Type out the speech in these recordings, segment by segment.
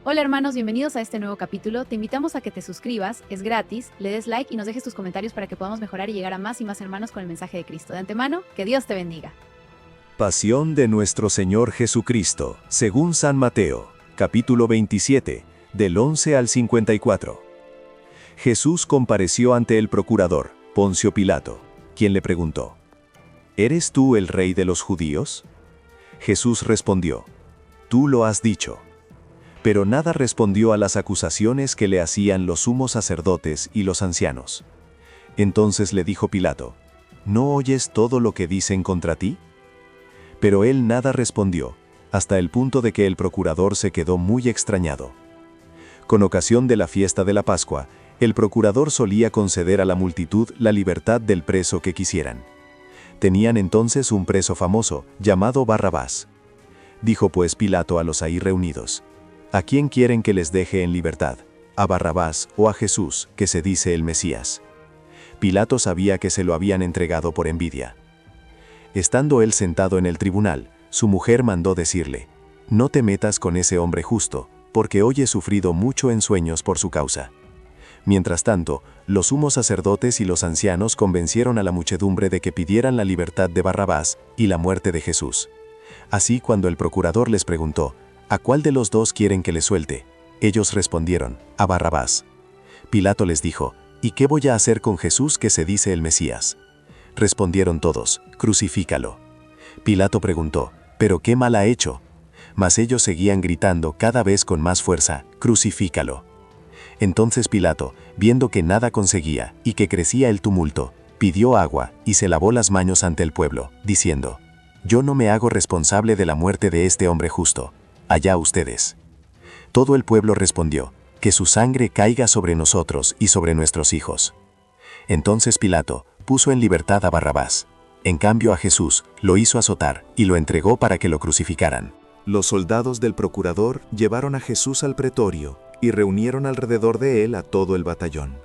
Hola hermanos, bienvenidos a este nuevo capítulo. Te invitamos a que te suscribas, es gratis, le des like y nos dejes tus comentarios para que podamos mejorar y llegar a más y más hermanos con el mensaje de Cristo. De antemano, que Dios te bendiga. Pasión de nuestro Señor Jesucristo, según San Mateo, capítulo 27, del 11 al 54. Jesús compareció ante el procurador, Poncio Pilato, quien le preguntó: ¿Eres tú el rey de los judíos? Jesús respondió: Tú lo has dicho. Pero nada respondió a las acusaciones que le hacían los sumos sacerdotes y los ancianos. Entonces le dijo Pilato: ¿No oyes todo lo que dicen contra ti? Pero él nada respondió, hasta el punto de que el procurador se quedó muy extrañado. Con ocasión de la fiesta de la Pascua, el procurador solía conceder a la multitud la libertad del preso que quisieran. Tenían entonces un preso famoso, llamado Barrabás. Dijo pues Pilato a los ahí reunidos: ¿A quién quieren que les deje en libertad? ¿A Barrabás o a Jesús, que se dice el Mesías? Pilato sabía que se lo habían entregado por envidia. Estando él sentado en el tribunal, su mujer mandó decirle: No te metas con ese hombre justo, porque hoy he sufrido mucho en sueños por su causa. Mientras tanto, los sumos sacerdotes y los ancianos convencieron a la muchedumbre de que pidieran la libertad de Barrabás y la muerte de Jesús. Así, cuando el procurador les preguntó: ¿A cuál de los dos quieren que le suelte? Ellos respondieron: a Barrabás. Pilato les dijo: ¿Y qué voy a hacer con Jesús, que se dice el Mesías? Respondieron todos: crucifícalo. Pilato preguntó: ¿Pero qué mal ha hecho? Mas ellos seguían gritando cada vez con más fuerza: crucifícalo. Entonces Pilato, viendo que nada conseguía y que crecía el tumulto, pidió agua y se lavó las manos ante el pueblo, diciendo: Yo no me hago responsable de la muerte de este hombre justo. Allá ustedes. Todo el pueblo respondió: Que su sangre caiga sobre nosotros y sobre nuestros hijos. Entonces Pilato puso en libertad a Barrabás. En cambio a Jesús lo hizo azotar y lo entregó para que lo crucificaran. Los soldados del procurador llevaron a Jesús al pretorio y reunieron alrededor de él a todo el batallón.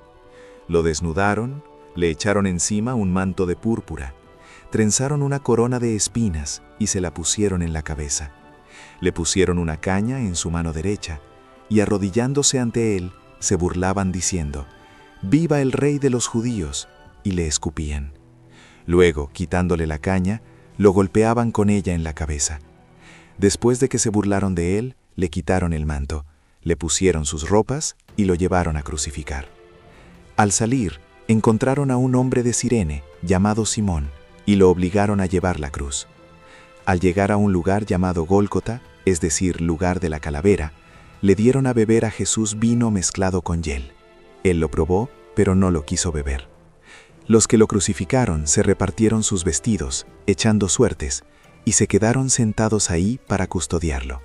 Lo desnudaron, le echaron encima un manto de púrpura, trenzaron una corona de espinas y se la pusieron en la cabeza. Le pusieron una caña en su mano derecha, y arrodillándose ante él, se burlaban diciendo: «¡Viva el rey de los judíos!», y le escupían. Luego, quitándole la caña, lo golpeaban con ella en la cabeza. Después de que se burlaron de él, le quitaron el manto, le pusieron sus ropas y lo llevaron a crucificar. Al salir, encontraron a un hombre de Cirene, llamado Simón, y lo obligaron a llevar la cruz. Al llegar a un lugar llamado Gólgota, es decir, lugar de la calavera, le dieron a beber a Jesús vino mezclado con hiel. Él lo probó, pero no lo quiso beber. Los que lo crucificaron se repartieron sus vestidos, echando suertes, y se quedaron sentados ahí para custodiarlo.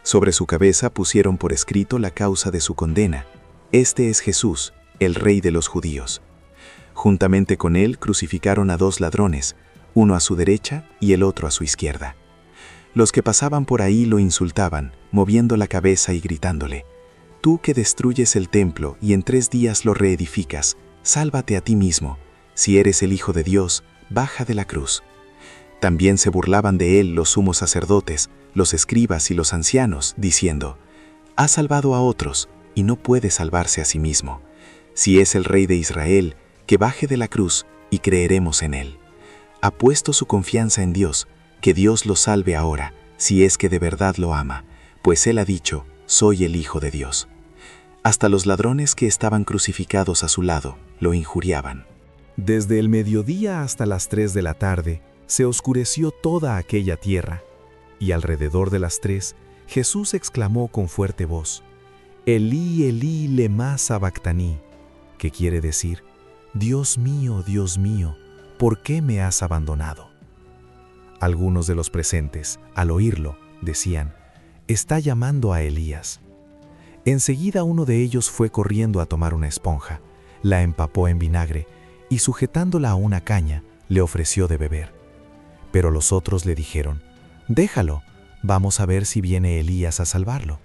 Sobre su cabeza pusieron por escrito la causa de su condena: Este es Jesús, el rey de los judíos. Juntamente con él crucificaron a dos ladrones, uno a su derecha y el otro a su izquierda. Los que pasaban por ahí lo insultaban, moviendo la cabeza y gritándole: «Tú que destruyes el templo y en 3 días lo reedificas, sálvate a ti mismo. Si eres el Hijo de Dios, baja de la cruz». También se burlaban de él los sumos sacerdotes, los escribas y los ancianos, diciendo: «Ha salvado a otros y no puede salvarse a sí mismo. Si es el Rey de Israel, que baje de la cruz y creeremos en él». Ha puesto su confianza en Dios, que Dios lo salve ahora, si es que de verdad lo ama, pues él ha dicho: «Soy el Hijo de Dios». Hasta los ladrones que estaban crucificados a su lado lo injuriaban. Desde el mediodía hasta las 3 de la tarde, se oscureció toda aquella tierra, y alrededor de las 3, Jesús exclamó con fuerte voz: «Elí, Elí, lemá sabactaní», que quiere decir: Dios mío, ¿por qué me has abandonado? Algunos de los presentes, al oírlo, decían: «Está llamando a Elías». Enseguida uno de ellos fue corriendo a tomar una esponja, la empapó en vinagre y sujetándola a una caña, le ofreció de beber. Pero los otros le dijeron: «Déjalo, vamos a ver si viene Elías a salvarlo».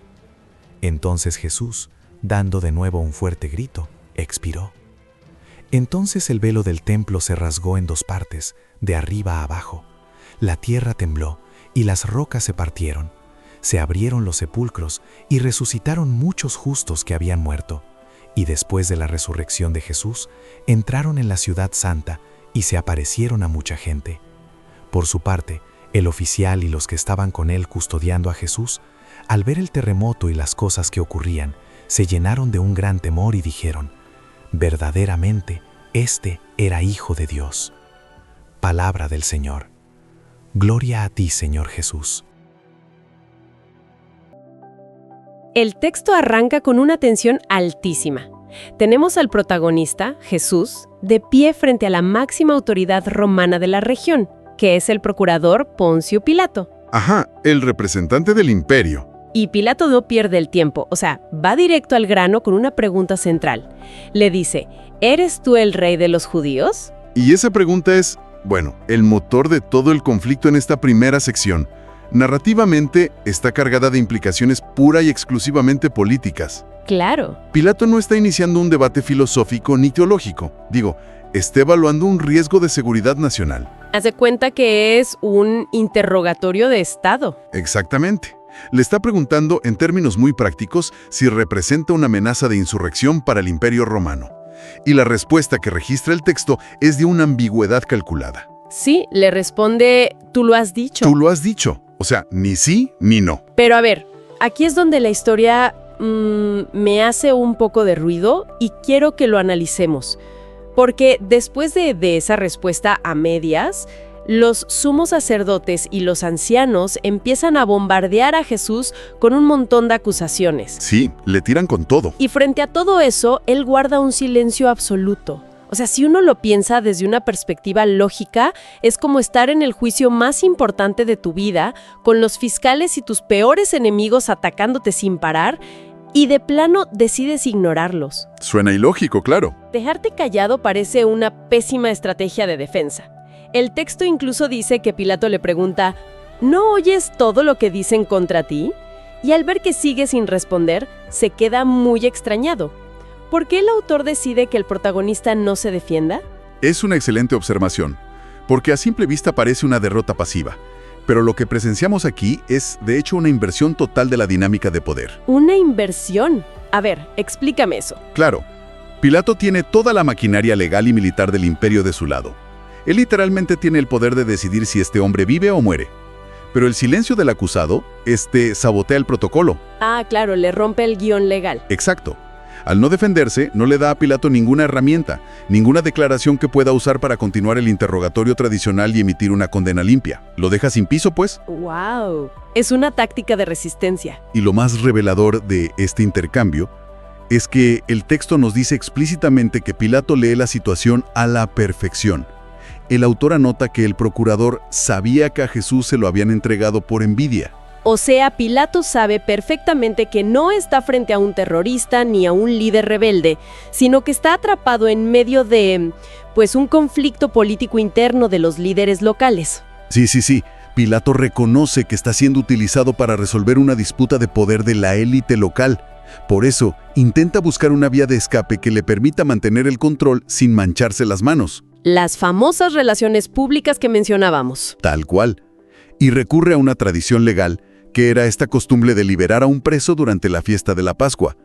Entonces Jesús, dando de nuevo un fuerte grito, expiró. Entonces el velo del templo se rasgó en 2 partes, de arriba a abajo. La tierra tembló y las rocas se partieron. se abrieron los sepulcros y resucitaron muchos justos que habían muerto. Y después de la resurrección de Jesús, entraron en la ciudad santa y se aparecieron a mucha gente. Por su parte, el oficial y los que estaban con él custodiando a Jesús, al ver el terremoto y las cosas que ocurrían, se llenaron de un gran temor y dijeron: verdaderamente, este era Hijo de Dios. Palabra del Señor. Gloria a ti, Señor Jesús. El texto arranca con una tensión altísima. Tenemos al protagonista, Jesús, de pie frente a la máxima autoridad romana de la región, que es el procurador Poncio Pilato. Ajá, el representante del imperio. Y Pilato no pierde el tiempo, o sea, va directo al grano con una pregunta central. Le dice: ¿eres tú el rey de los judíos? Y esa pregunta es, bueno, el motor de todo el conflicto en esta primera sección. Narrativamente, está cargada de implicaciones pura y exclusivamente políticas. Claro. Pilato no está iniciando un debate filosófico ni teológico. Está evaluando un riesgo de seguridad nacional. Haz de cuenta que es un interrogatorio de Estado. Exactamente. Le está preguntando, en términos muy prácticos, si representa una amenaza de insurrección para el Imperio Romano. Y la respuesta que registra el texto es de una ambigüedad calculada. Sí, le responde: tú lo has dicho. Tú lo has dicho. O sea, ni sí ni no. Pero a ver, aquí es donde la historia me hace un poco de ruido y quiero que lo analicemos. Porque después de esa respuesta a medias, los sumos sacerdotes y los ancianos empiezan a bombardear a Jesús con un montón de acusaciones. Sí, le tiran con todo. Y frente a todo eso, él guarda un silencio absoluto. O sea, si uno lo piensa desde una perspectiva lógica, es como estar en el juicio más importante de tu vida, con los fiscales y tus peores enemigos atacándote sin parar, y de plano decides ignorarlos. Suena ilógico, claro. Dejarte callado parece una pésima estrategia de defensa. El texto incluso dice que Pilato le pregunta: ¿no oyes todo lo que dicen contra ti? Y al ver que sigue sin responder, se queda muy extrañado. ¿Por qué el autor decide que el protagonista no se defienda? Es una excelente observación, porque a simple vista parece una derrota pasiva. Pero lo que presenciamos aquí es, de hecho, una inversión total de la dinámica de poder. ¿Una inversión? A ver, explícame eso. Claro, Pilato tiene toda la maquinaria legal y militar del imperio de su lado. Él literalmente tiene el poder de decidir si este hombre vive o muere. Pero el silencio del acusado, sabotea el protocolo. Ah, claro, le rompe el guión legal. Exacto. Al no defenderse, no le da a Pilato ninguna herramienta, ninguna declaración que pueda usar para continuar el interrogatorio tradicional y emitir una condena limpia. Lo deja sin piso, pues. ¡Wow! Es una táctica de resistencia. Y lo más revelador de este intercambio es que el texto nos dice explícitamente que Pilato lee la situación a la perfección. El autor anota que el procurador sabía que a Jesús se lo habían entregado por envidia. O sea, Pilato sabe perfectamente que no está frente a un terrorista ni a un líder rebelde, sino que está atrapado en medio de, un conflicto político interno de los líderes locales. Sí. Pilato reconoce que está siendo utilizado para resolver una disputa de poder de la élite local. Por eso, intenta buscar una vía de escape que le permita mantener el control sin mancharse las manos. Las famosas relaciones públicas que mencionábamos. Tal cual. Y recurre a una tradición legal que era esta costumbre de liberar a un preso durante la fiesta de la Pascua.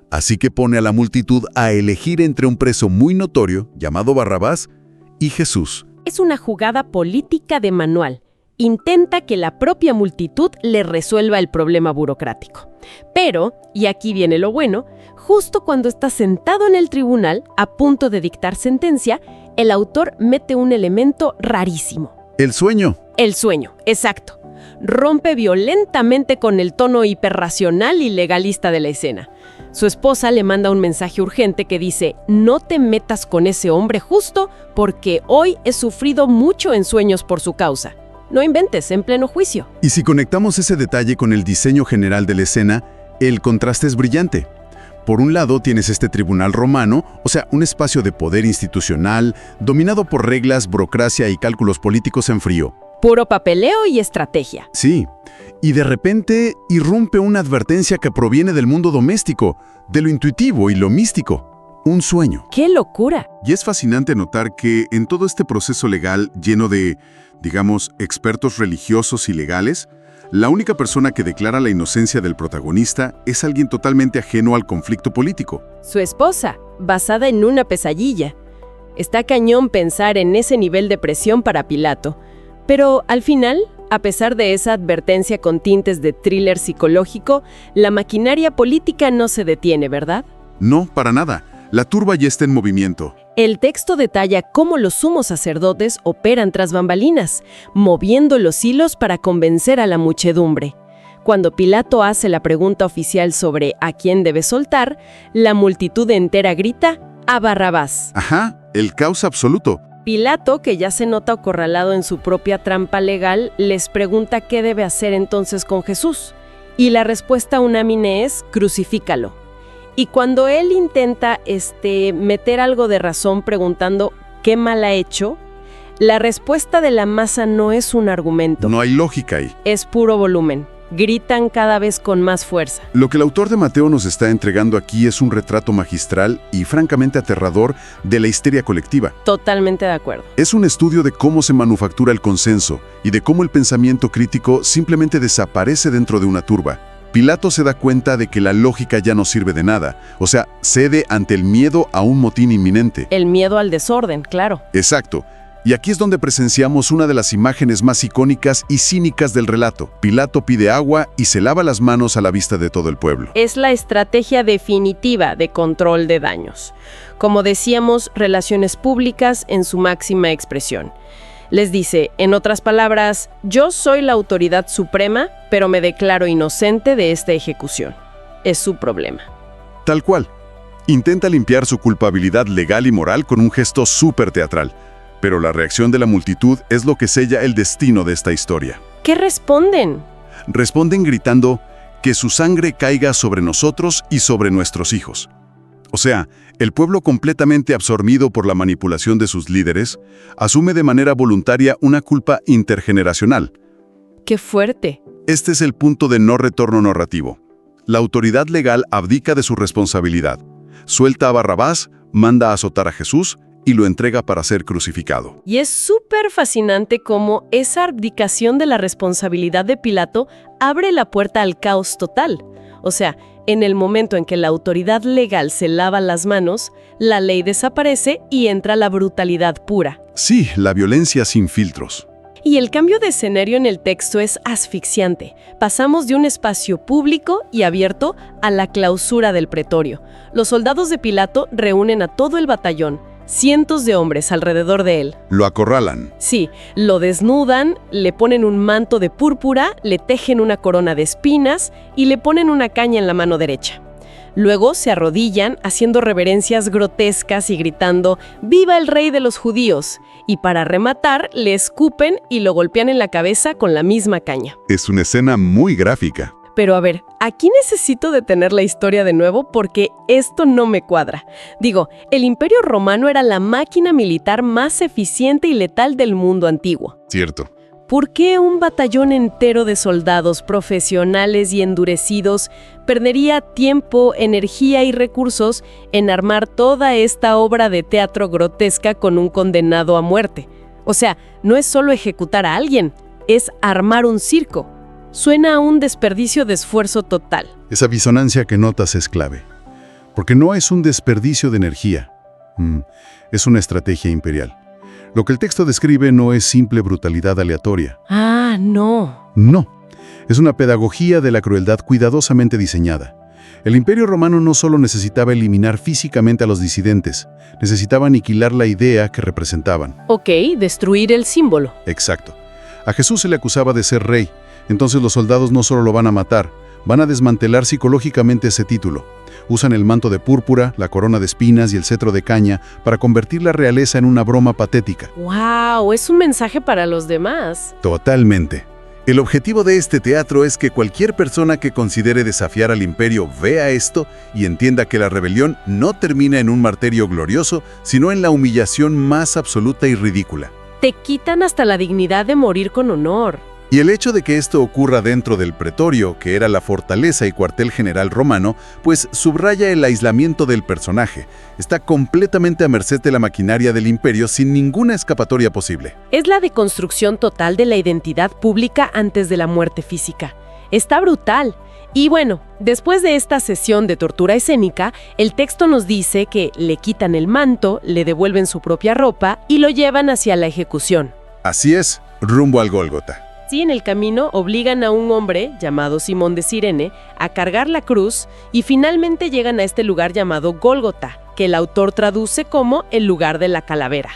Así que pone a la multitud a elegir entre un preso muy notorio, llamado Barrabás, y Jesús. Es una jugada política de manual. Intenta que la propia multitud le resuelva el problema burocrático. Pero, y aquí viene lo bueno, justo cuando está sentado en el tribunal, a punto de dictar sentencia, el autor mete un elemento rarísimo. El sueño. El sueño, exacto. Rompe violentamente con el tono hiperracional y legalista de la escena. Su esposa le manda un mensaje urgente que dice: no te metas con ese hombre justo porque hoy he sufrido mucho en sueños por su causa. No inventes, en pleno juicio. Y si conectamos ese detalle con el diseño general de la escena, el contraste es brillante. Por un lado tienes este tribunal romano, o sea, un espacio de poder institucional, dominado por reglas, burocracia y cálculos políticos en frío. Puro papeleo y estrategia. Sí, y de repente irrumpe una advertencia que proviene del mundo doméstico, de lo intuitivo y lo místico. Un sueño. ¡Qué locura! Y es fascinante notar que en todo este proceso legal lleno de, expertos religiosos y legales, la única persona que declara la inocencia del protagonista es alguien totalmente ajeno al conflicto político. Su esposa, basada en una pesadilla. Está cañón pensar en ese nivel de presión para Pilato. Pero al final, a pesar de esa advertencia con tintes de thriller psicológico, la maquinaria política no se detiene, ¿verdad? No, para nada. La turba ya está en movimiento. El texto detalla cómo los sumos sacerdotes operan tras bambalinas, moviendo los hilos para convencer a la muchedumbre. Cuando Pilato hace la pregunta oficial sobre a quién debe soltar, la multitud entera grita a Barrabás. Ajá, el caos absoluto. Pilato, que ya se nota acorralado en su propia trampa legal, les pregunta qué debe hacer entonces con Jesús. Y la respuesta unánime es crucifícalo. Y cuando él intenta meter algo de razón preguntando qué mal ha hecho, la respuesta de la masa no es un argumento. No hay lógica ahí. Es puro volumen. Gritan cada vez con más fuerza. Lo que el autor de Mateo nos está entregando aquí es un retrato magistral y francamente aterrador de la histeria colectiva. Totalmente de acuerdo. Es un estudio de cómo se manufactura el consenso y de cómo el pensamiento crítico simplemente desaparece dentro de una turba. Pilato se da cuenta de que la lógica ya no sirve de nada, o sea, cede ante el miedo a un motín inminente. El miedo al desorden, claro. Exacto. Y aquí es donde presenciamos una de las imágenes más icónicas y cínicas del relato. Pilato pide agua y se lava las manos a la vista de todo el pueblo. Es la estrategia definitiva de control de daños. Como decíamos, relaciones públicas en su máxima expresión. Les dice, en otras palabras, yo soy la autoridad suprema, pero me declaro inocente de esta ejecución. Es su problema. Tal cual. Intenta limpiar su culpabilidad legal y moral con un gesto súper teatral. Pero la reacción de la multitud es lo que sella el destino de esta historia. ¿Qué responden? Responden gritando que su sangre caiga sobre nosotros y sobre nuestros hijos. O sea, el pueblo completamente absorbido por la manipulación de sus líderes, asume de manera voluntaria una culpa intergeneracional. ¡Qué fuerte! Este es el punto de no retorno narrativo. La autoridad legal abdica de su responsabilidad. Suelta a Barrabás, manda a azotar a Jesús y lo entrega para ser crucificado. Y es súper fascinante cómo esa abdicación de la responsabilidad de Pilato abre la puerta al caos total. O sea, en el momento en que la autoridad legal se lava las manos, la ley desaparece y entra la brutalidad pura. Sí, la violencia sin filtros. Y el cambio de escenario en el texto es asfixiante. Pasamos de un espacio público y abierto a la clausura del pretorio. Los soldados de Pilato reúnen a todo el batallón, cientos de hombres alrededor de él. Lo acorralan. Sí, lo desnudan, le ponen un manto de púrpura, le tejen una corona de espinas y le ponen una caña en la mano derecha. Luego se arrodillan haciendo reverencias grotescas y gritando ¡Viva el rey de los judíos! Y para rematar, le escupen y lo golpean en la cabeza con la misma caña. Es una escena muy gráfica. Pero a ver, aquí necesito detener la historia de nuevo porque esto no me cuadra. Digo, el Imperio Romano era la máquina militar más eficiente y letal del mundo antiguo. Cierto. ¿Por qué un batallón entero de soldados profesionales y endurecidos perdería tiempo, energía y recursos en armar toda esta obra de teatro grotesca con un condenado a muerte? O sea, no es solo ejecutar a alguien, es armar un circo. Suena a un desperdicio de esfuerzo total. Esa disonancia que notas es clave. Porque no es un desperdicio de energía. Es una estrategia imperial. Lo que el texto describe no es simple brutalidad aleatoria. Ah, no. No. Es una pedagogía de la crueldad cuidadosamente diseñada. El Imperio Romano no solo necesitaba eliminar físicamente a los disidentes, necesitaba aniquilar la idea que representaban. Ok, destruir el símbolo. Exacto. A Jesús se le acusaba de ser rey. Entonces los soldados no solo lo van a matar, van a desmantelar psicológicamente ese título. Usan el manto de púrpura, la corona de espinas y el cetro de caña para convertir la realeza en una broma patética. ¡Wow! Es un mensaje para los demás. Totalmente. El objetivo de este teatro es que cualquier persona que considere desafiar al imperio vea esto y entienda que la rebelión no termina en un martirio glorioso, sino en la humillación más absoluta y ridícula. Te quitan hasta la dignidad de morir con honor. Y el hecho de que esto ocurra dentro del pretorio, que era la fortaleza y cuartel general romano, pues subraya el aislamiento del personaje. Está completamente a merced de la maquinaria del imperio sin ninguna escapatoria posible. Es la deconstrucción total de la identidad pública antes de la muerte física. Está brutal. Y bueno, después de esta sesión de tortura escénica, el texto nos dice que le quitan el manto, le devuelven su propia ropa y lo llevan hacia la ejecución. Así es, rumbo al Gólgota. Sí, en el camino obligan a un hombre, llamado Simón de Cirene, a cargar la cruz y finalmente llegan a este lugar llamado Gólgota, que el autor traduce como el lugar de la calavera.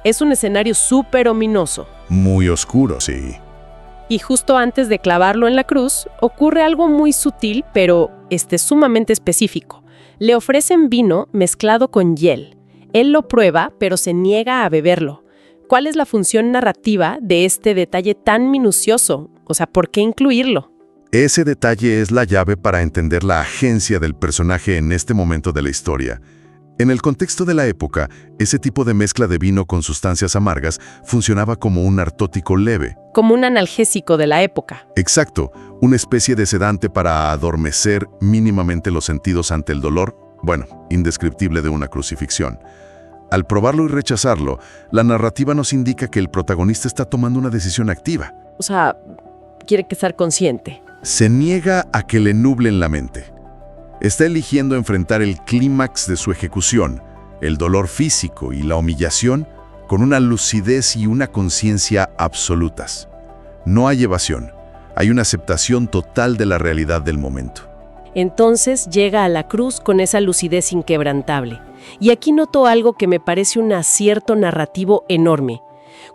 Es un escenario súper ominoso. Muy oscuro, sí. Y justo antes de clavarlo en la cruz, ocurre algo muy sutil, pero sumamente específico. Le ofrecen vino mezclado con hiel. Él lo prueba, pero se niega a beberlo. ¿Cuál es la función narrativa de este detalle tan minucioso? O sea, ¿por qué incluirlo? Ese detalle es la llave para entender la agencia del personaje en este momento de la historia. En el contexto de la época, ese tipo de mezcla de vino con sustancias amargas funcionaba como un narcótico leve. Como un analgésico de la época. Exacto, una especie de sedante para adormecer mínimamente los sentidos ante el dolor, indescriptible de una crucifixión. Al probarlo y rechazarlo, la narrativa nos indica que el protagonista está tomando una decisión activa. O sea, quiere estar consciente. Se niega a que le nublen la mente. Está eligiendo enfrentar el clímax de su ejecución, el dolor físico y la humillación, con una lucidez y una conciencia absolutas. No hay evasión, hay una aceptación total de la realidad del momento. Entonces llega a la cruz con esa lucidez inquebrantable. Y aquí noto algo que me parece un acierto narrativo enorme.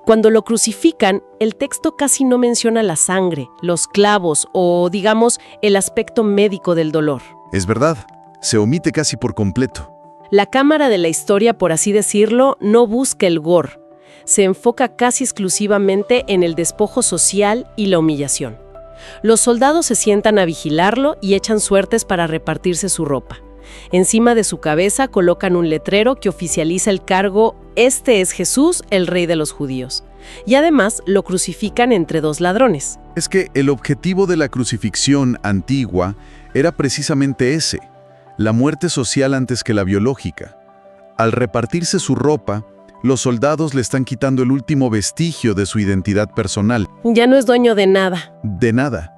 Cuando lo crucifican, el texto casi no menciona la sangre, los clavos o, digamos, el aspecto médico del dolor. Es verdad, se omite casi por completo. La cámara de la historia, por así decirlo, no busca el gore. Se enfoca casi exclusivamente en el despojo social y la humillación. Los soldados se sientan a vigilarlo y echan suertes para repartirse su ropa. Encima de su cabeza colocan un letrero que oficializa el cargo «Este es Jesús, el Rey de los Judíos». Y además lo crucifican entre dos ladrones. Es que el objetivo de la crucifixión antigua era precisamente ese, la muerte social antes que la biológica. Al repartirse su ropa, los soldados le están quitando el último vestigio de su identidad personal. Ya no es dueño de nada. De nada.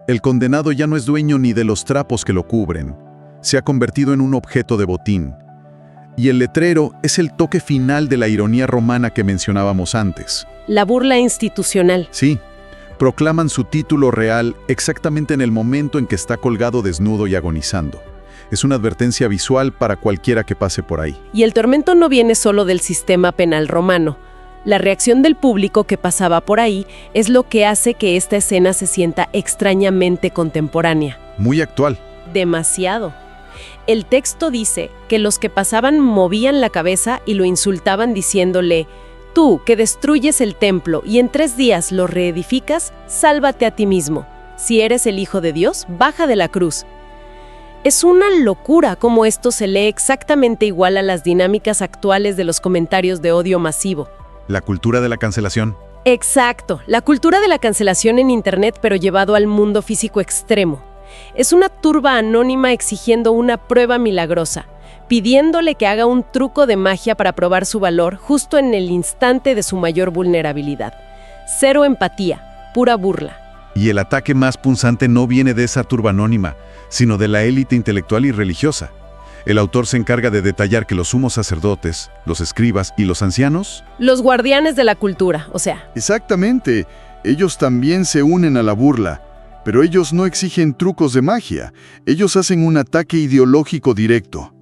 El condenado ya no es dueño ni de los trapos que lo cubren. Se ha convertido en un objeto de botín. Y el letrero es el toque final de la ironía romana que mencionábamos antes. La burla institucional. Sí, proclaman su título real exactamente en el momento en que está colgado desnudo y agonizando. Es una advertencia visual para cualquiera que pase por ahí. Y el tormento no viene solo del sistema penal romano. La reacción del público que pasaba por ahí es lo que hace que esta escena se sienta extrañamente contemporánea. Muy actual. Demasiado. El texto dice que los que pasaban movían la cabeza y lo insultaban diciéndole: «Tú, que destruyes el templo y en 3 días lo reedificas, sálvate a ti mismo. Si eres el Hijo de Dios, baja de la cruz». Es una locura cómo esto se lee exactamente igual a las dinámicas actuales de los comentarios de odio masivo. La cultura de la cancelación. Exacto, la cultura de la cancelación en Internet, pero llevado al mundo físico extremo. Es una turba anónima exigiendo una prueba milagrosa, pidiéndole que haga un truco de magia para probar su valor justo en el instante de su mayor vulnerabilidad. Cero empatía, pura burla. Y el ataque más punzante no viene de esa turba anónima, sino de la élite intelectual y religiosa. El autor se encarga de detallar que los sumos sacerdotes, los escribas y los ancianos... Los guardianes de la cultura, o sea. Exactamente. Ellos también se unen a la burla. Pero ellos no exigen trucos de magia. Ellos hacen un ataque ideológico directo.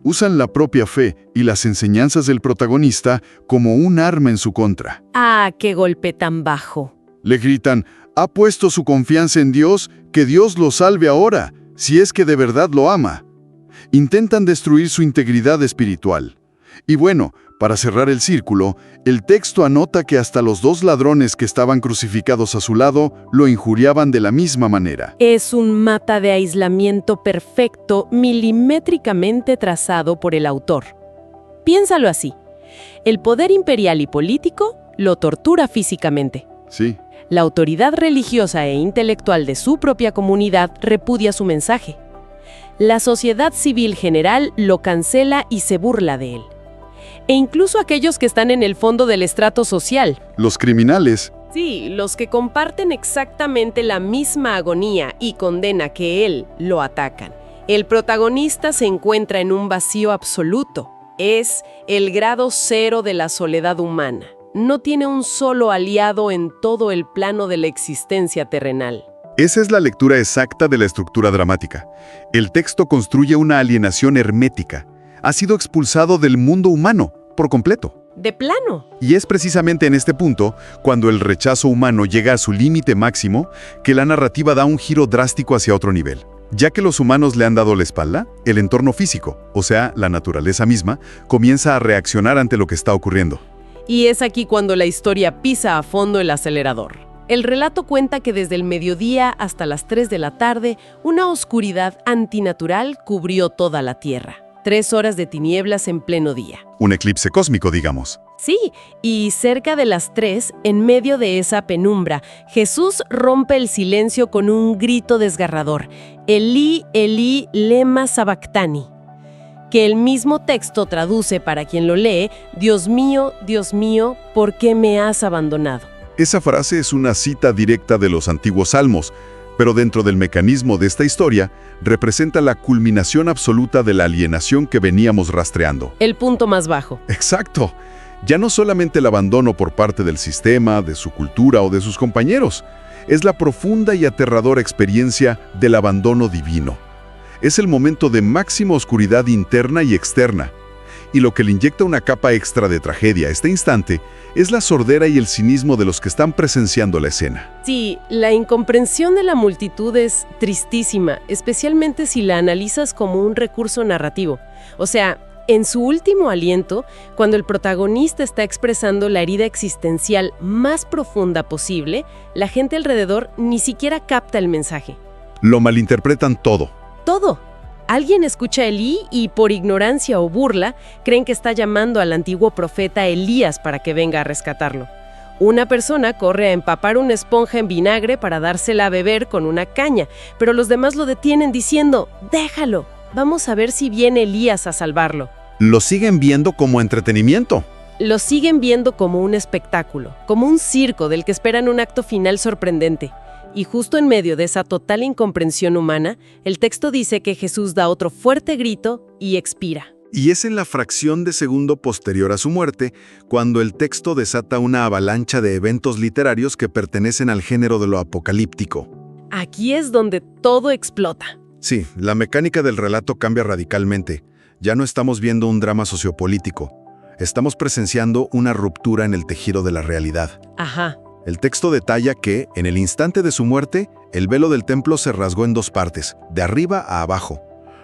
Usan la propia fe y las enseñanzas del protagonista como un arma en su contra. ¡Ah, qué golpe tan bajo! Le gritan: «Ha puesto su confianza en Dios, que Dios lo salve ahora, si es que de verdad lo ama». Intentan destruir su integridad espiritual. Y bueno, para cerrar el círculo, el texto anota que hasta los 2 ladrones que estaban crucificados a su lado lo injuriaban de la misma manera. Es un mapa de aislamiento perfecto, milimétricamente trazado por el autor. Piénsalo así. El poder imperial y político lo tortura físicamente. Sí. La autoridad religiosa e intelectual de su propia comunidad repudia su mensaje. La sociedad civil general lo cancela y se burla de él. E incluso aquellos que están en el fondo del estrato social. Los criminales. Sí, los que comparten exactamente la misma agonía y condena que él, lo atacan. El protagonista se encuentra en un vacío absoluto. Es el grado cero de la soledad humana. No tiene un solo aliado en todo el plano de la existencia terrenal. Esa es la lectura exacta de la estructura dramática. El texto construye una alienación hermética. Ha sido expulsado del mundo humano, por completo. De plano. Y es precisamente en este punto, cuando el rechazo humano llega a su límite máximo, que la narrativa da un giro drástico hacia otro nivel. Ya que los humanos le han dado la espalda, el entorno físico, o sea, la naturaleza misma, comienza a reaccionar ante lo que está ocurriendo. Y es aquí cuando la historia pisa a fondo el acelerador. El relato cuenta que desde el mediodía hasta las 3 de la tarde, una oscuridad antinatural cubrió toda la Tierra. 3 horas de tinieblas en pleno día. Un eclipse cósmico, digamos. Sí, y cerca de las 3, en medio de esa penumbra, Jesús rompe el silencio con un grito desgarrador. Elí, Elí, lema sabactani. Que el mismo texto traduce para quien lo lee, Dios mío, ¿por qué me has abandonado? Esa frase es una cita directa de los antiguos salmos, pero dentro del mecanismo de esta historia, representa la culminación absoluta de la alienación que veníamos rastreando. El punto más bajo. Exacto. Ya no solamente el abandono por parte del sistema, de su cultura o de sus compañeros, es la profunda y aterradora experiencia del abandono divino. Es el momento de máxima oscuridad interna y externa. Y lo que le inyecta una capa extra de tragedia a este instante es la sordera y el cinismo de los que están presenciando la escena. Sí, la incomprensión de la multitud es tristísima, especialmente si la analizas como un recurso narrativo. O sea, en su último aliento, cuando el protagonista está expresando la herida existencial más profunda posible, la gente alrededor ni siquiera capta el mensaje. Lo malinterpretan todo. Todo. Alguien escucha a Elí y por ignorancia o burla creen que está llamando al antiguo profeta Elías para que venga a rescatarlo. Una persona corre a empapar una esponja en vinagre para dársela a beber con una caña, pero los demás lo detienen diciendo, déjalo, vamos a ver si viene Elías a salvarlo. Lo siguen viendo como entretenimiento. Lo siguen viendo como un espectáculo, como un circo del que esperan un acto final sorprendente. Y justo en medio de esa total incomprensión humana, el texto dice que Jesús da otro fuerte grito y expira. Y es en la fracción de segundo posterior a su muerte, cuando el texto desata una avalancha de eventos literarios que pertenecen al género de lo apocalíptico. Aquí es donde todo explota. Sí, la mecánica del relato cambia radicalmente. Ya no estamos viendo un drama sociopolítico. Estamos presenciando una ruptura en el tejido de la realidad. Ajá. El texto detalla que, en el instante de su muerte, el velo del templo se rasgó en 2 partes, de arriba a abajo.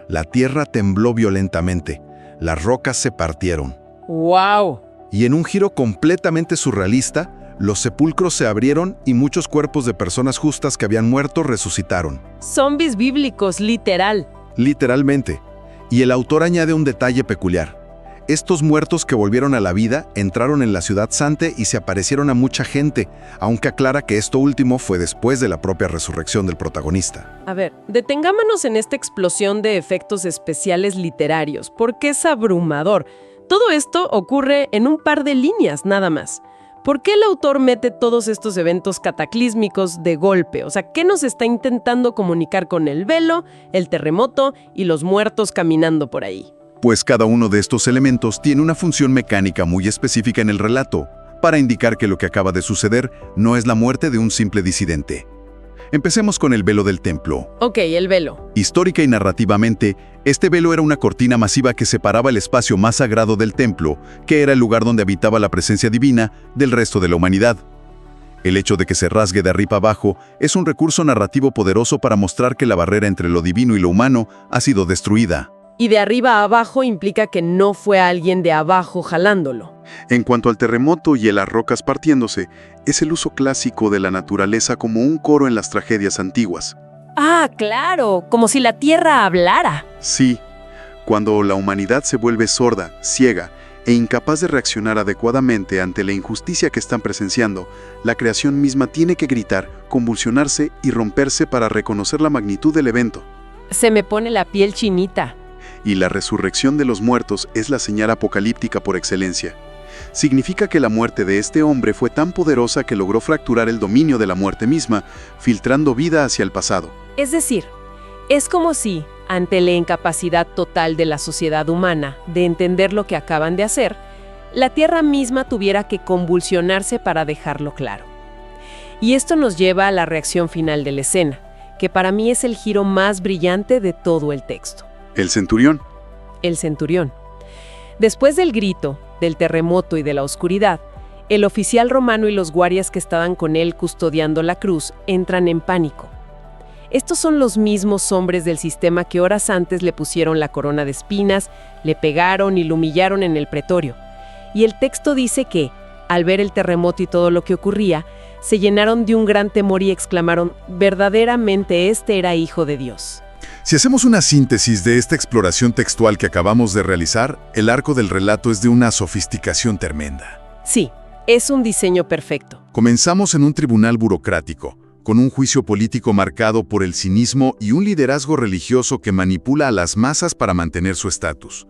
La tierra tembló violentamente, las rocas se partieron. ¡Wow! Y en un giro completamente surrealista, los sepulcros se abrieron y muchos cuerpos de personas justas que habían muerto resucitaron. Zombies bíblicos, literal. Literalmente. Y el autor añade un detalle peculiar. Estos muertos que volvieron a la vida entraron en la ciudad santa y se aparecieron a mucha gente, aunque aclara que esto último fue después de la propia resurrección del protagonista. A ver, detengámonos en esta explosión de efectos especiales literarios, porque es abrumador. Todo esto ocurre en un par de líneas, nada más. ¿Por qué el autor mete todos estos eventos cataclísmicos de golpe? O sea, ¿qué nos está intentando comunicar con el velo, el terremoto y los muertos caminando por ahí? Pues cada uno de estos elementos tiene una función mecánica muy específica en el relato, para indicar que lo que acaba de suceder no es la muerte de un simple disidente. Empecemos con el velo del templo. Ok, el velo. Histórica y narrativamente, este velo era una cortina masiva que separaba el espacio más sagrado del templo, que era el lugar donde habitaba la presencia divina, del resto de la humanidad. El hecho de que se rasgue de arriba abajo es un recurso narrativo poderoso para mostrar que la barrera entre lo divino y lo humano ha sido destruida. Y de arriba a abajo implica que no fue alguien de abajo jalándolo. En cuanto al terremoto y a las rocas partiéndose, es el uso clásico de la naturaleza como un coro en las tragedias antiguas. Ah, claro, como si la tierra hablara. Sí, cuando la humanidad se vuelve sorda, ciega, e incapaz de reaccionar adecuadamente ante la injusticia que están presenciando, la creación misma tiene que gritar, convulsionarse y romperse para reconocer la magnitud del evento. Se me pone la piel chinita. Y la resurrección de los muertos es la señal apocalíptica por excelencia. Significa que la muerte de este hombre fue tan poderosa que logró fracturar el dominio de la muerte misma, filtrando vida hacia el pasado. Es decir, es como si, ante la incapacidad total de la sociedad humana de entender lo que acaban de hacer, la Tierra misma tuviera que convulsionarse para dejarlo claro. Y esto nos lleva a la reacción final de la escena, que para mí es el giro más brillante de todo el texto. El centurión. El centurión. Después del grito, del terremoto y de la oscuridad, el oficial romano y los guardias que estaban con él custodiando la cruz entran en pánico. Estos son los mismos hombres del sistema que horas antes le pusieron la corona de espinas, le pegaron y lo humillaron en el pretorio. Y el texto dice que, al ver el terremoto y todo lo que ocurría, se llenaron de un gran temor y exclamaron: verdaderamente este era hijo de Dios. Si hacemos una síntesis de esta exploración textual que acabamos de realizar, el arco del relato es de una sofisticación tremenda. Sí, es un diseño perfecto. Comenzamos en un tribunal burocrático, con un juicio político marcado por el cinismo y un liderazgo religioso que manipula a las masas para mantener su estatus.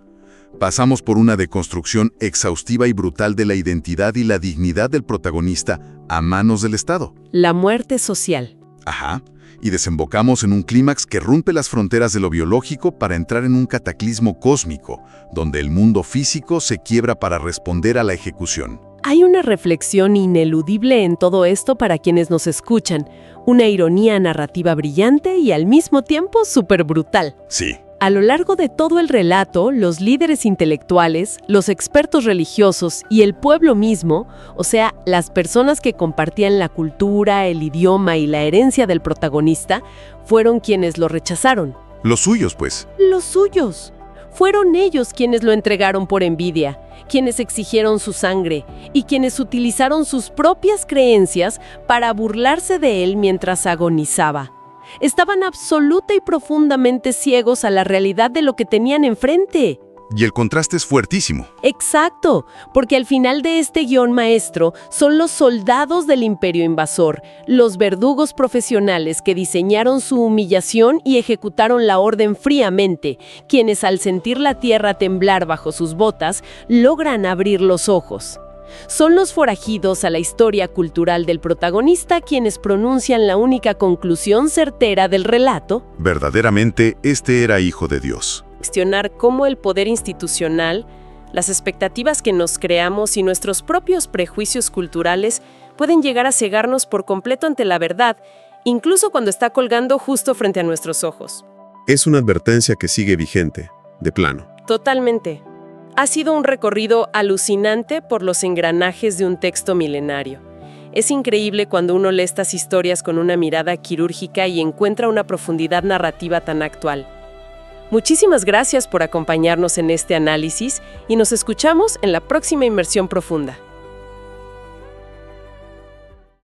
Pasamos por una deconstrucción exhaustiva y brutal de la identidad y la dignidad del protagonista a manos del Estado. La muerte social. Ajá. Y desembocamos en un clímax que rompe las fronteras de lo biológico para entrar en un cataclismo cósmico, donde el mundo físico se quiebra para responder a la ejecución. Hay una reflexión ineludible en todo esto para quienes nos escuchan, una ironía narrativa brillante y al mismo tiempo súper brutal. Sí. A lo largo de todo el relato, los líderes intelectuales, los expertos religiosos y el pueblo mismo, o sea, las personas que compartían la cultura, el idioma y la herencia del protagonista, fueron quienes lo rechazaron. Los suyos, pues. Los suyos. Fueron ellos quienes lo entregaron por envidia, quienes exigieron su sangre y quienes utilizaron sus propias creencias para burlarse de él mientras agonizaba. Estaban absoluta y profundamente ciegos a la realidad de lo que tenían enfrente. Y el contraste es fuertísimo. Exacto, porque al final de este guión maestro son los soldados del imperio invasor, los verdugos profesionales que diseñaron su humillación y ejecutaron la orden fríamente, quienes al sentir la tierra temblar bajo sus botas, logran abrir los ojos. Son los forajidos a la historia cultural del protagonista quienes pronuncian la única conclusión certera del relato. Verdaderamente, este era hijo de Dios. Cuestionar cómo el poder institucional, las expectativas que nos creamos y nuestros propios prejuicios culturales pueden llegar a cegarnos por completo ante la verdad, incluso cuando está colgando justo frente a nuestros ojos. Es una advertencia que sigue vigente, de plano. Totalmente. Ha sido un recorrido alucinante por los engranajes de un texto milenario. Es increíble cuando uno lee estas historias con una mirada quirúrgica y encuentra una profundidad narrativa tan actual. Muchísimas gracias por acompañarnos en este análisis y nos escuchamos en la próxima Inmersión Profunda.